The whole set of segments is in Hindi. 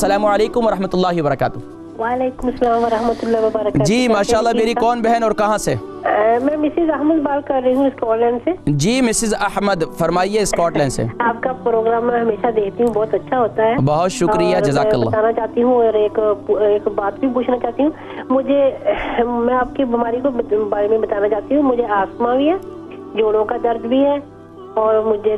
अस्सलामु अलैकुम वरहमतुल्लाहि वबरकातुहू। वालेकुम अस्सलाम वरहमतुल्लाहि वबरकातुहू। जी माशाल्लाह, मेरी कौन बहन और कहाँ से? मैं मिसेज अहमद बात कर रही हूँ स्कॉटलैंड से। जी मिसेज अहमद, फरमाइए स्कॉटलैंड से। आपका प्रोग्राम मैं हमेशा देखती हूँ, बहुत अच्छा होता है। बहुत शुक्रिया, जज़ाकल्लाह। बताना चाहती हूँ और एक बात भी पूछना चाहती हूँ। मैं आपकी बीमारी को बारे में बताना चाहती हूँ। मुझे आस्थमा भी है, जोड़ों का दर्द भी है और मुझे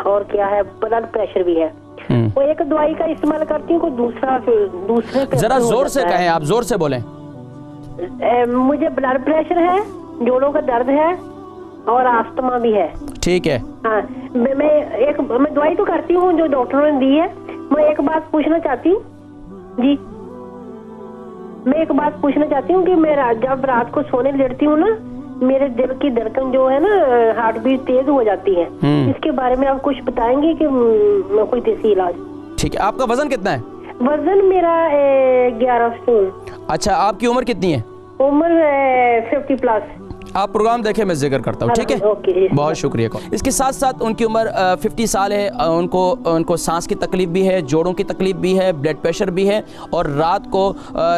और क्या है, ब्लड प्रेशर भी है। वो एक दवाई का इस्तेमाल करती हूँ, कोई दूसरे जरा जोर से कहें, आप जोर से बोलें। मुझे ब्लड प्रेशर है, जोड़ों का दर्द है और आस्थमा भी है। ठीक है। हाँ, मैं दवाई तो करती हूँ जो डॉक्टर ने दी है। मैं एक बात पूछना चाहती हूँ जी, मैं एक बात पूछना चाहती हूँ कि मैं जब रात को सोने लेटती हूँ ना, मेरे दिल की धड़कन जो है ना, हार्ट बीट तेज हो जाती है। इसके बारे में आप कुछ बताएंगे कि कोई देसी इलाज? ठीक है। आपका वजन कितना है? वजन मेरा 11 स्टोन। अच्छा, आपकी उम्र कितनी है? उम्र 50 प्लस। आप प्रोग्राम देखें, मैं जिक्र करता हूँ, ठीक है? बहुत शुक्रिया। इसके साथ साथ उनकी उम्र 50 साल है। उनको सांस की तकलीफ भी है, जोड़ों की तकलीफ भी है, ब्लड प्रेशर भी है और रात को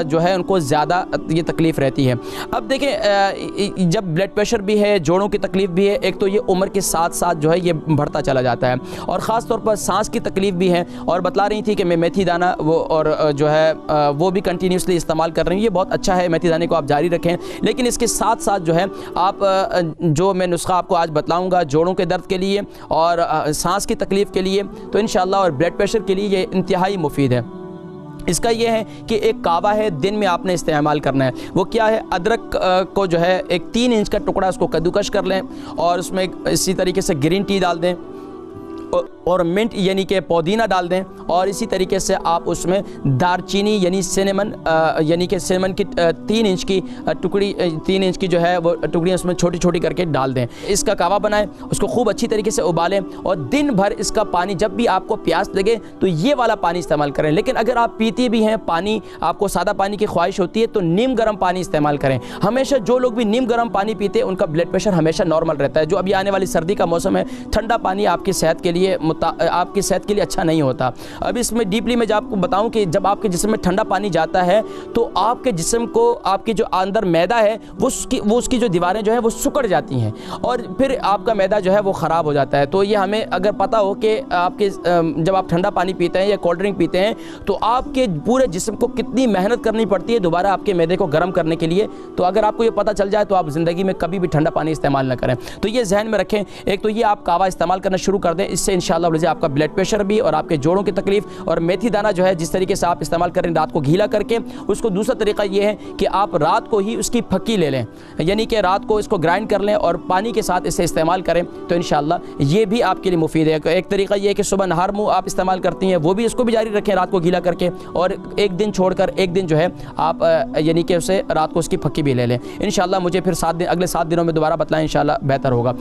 जो है उनको ज़्यादा ये तकलीफ़ रहती है। अब देखें, जब ब्लड प्रेशर भी है, जोड़ों की तकलीफ भी है, एक तो ये उम्र के साथ साथ जो है ये बढ़ता चला जाता है और ख़ास तौर पर सांस की तकलीफ भी है। और बतला रही थी कि मैं मेथी दाना वो और जो है वो भी कंटिन्यूसली इस्तेमाल कर रही हूँ। ये बहुत अच्छा है, मेथी दाने को आप जारी रखें। लेकिन इसके साथ साथ जो है आप जो मैं नुस्खा आपको आज बतलाऊंगा जोड़ों के दर्द के लिए और सांस की तकलीफ़ के लिए, तो इंशाअल्लाह और ब्लड प्रेशर के लिए ये इंतहाई मुफीद है। इसका ये है कि एक कावा है, दिन में आपने इस्तेमाल करना है। वो क्या है, अदरक को जो है एक 3 इंच का टुकड़ा उसको कद्दूकश कर लें और उसमें इसी तरीके से ग्रीन टी डाल दें और मिंट यानी कि पुदीना डाल दें और इसी तरीके से आप उसमें दारचीनी यानी सिनेमन यानी कि सिनेमन की 3 इंच की टुकड़ी 3 इंच की जो है वो टुकड़ियाँ उसमें छोटी छोटी करके डाल दें। इसका कावा बनाएं, उसको खूब अच्छी तरीके से उबालें और दिन भर इसका पानी, जब भी आपको प्यास लगे तो ये वाला पानी इस्तेमाल करें। लेकिन अगर आप पीते भी हैं पानी, आपको सादा पानी की ख्वाहिश होती है तो नीम गर्म पानी इस्तेमाल करें। हमेशा जो लोग भी नीम गर्म पानी पीते हैं उनका ब्लड प्रेशर हमेशा नॉर्मल रहता है। जो अभी आने वाली सर्दी का मौसम है, ठंडा पानी आपकी सेहत के लिए अच्छा नहीं होता। अब इसमें डीपली मैं आपको बताऊं कि जब आपके जिस्म में ठंडा पानी जाता है तो आपके जिस्म को, आपकी जो अंदर मैदा है वो उसकी जो दीवारें जो है वो सिकुड़ जाती हैं और फिर आपका मैदा जो है वो ख़राब हो जाता है। तो ये हमें अगर पता हो कि आपके जब आप ठंडा पानी पीते हैं या कोल्ड ड्रिंक पीते हैं तो आपके पूरे जिस्म को कितनी मेहनत करनी पड़ती है दोबारा आपके मैदे को गर्म करने के लिए। तो अगर आपको ये पता चल जाए तो आप ज़िंदगी में कभी भी ठंडा पानी इस्तेमाल ना करें। तो ये जहन में रखें। एक तो ये आप कावा इस्तेमाल करना शुरू कर दें, इससे इंशाअल्लाह आपका ब्लड प्रेशर भी और आपके जोड़ों की तकलीफ और मेथी दाना जो है जिस तरीके से आप इस्तेमाल करें रात को गीला करके उसको। दूसरा तरीका ये है कि आप रात को ही उसकी फक्की ले लें, यानी कि रात को इसको ग्राइंड कर लें और पानी के साथ इसे इस्तेमाल करें तो इंशाअल्लाह ये भी आपके लिए मुफीद है। एक तरीका ये है कि सुबह नहर मुँह आप इस्तेमाल करती हैं, वो भी इसको भी जारी रखें रात को गीला करके और एक दिन छोड़कर एक दिन जो है आप यानी कि उसे रात को उसकी फक्की भी ले लें। इंशाअल्लाह मुझे फिर अगले 7 दिनों में दोबारा बतलाएं, इंशाअल्लाह बेहतर होगा।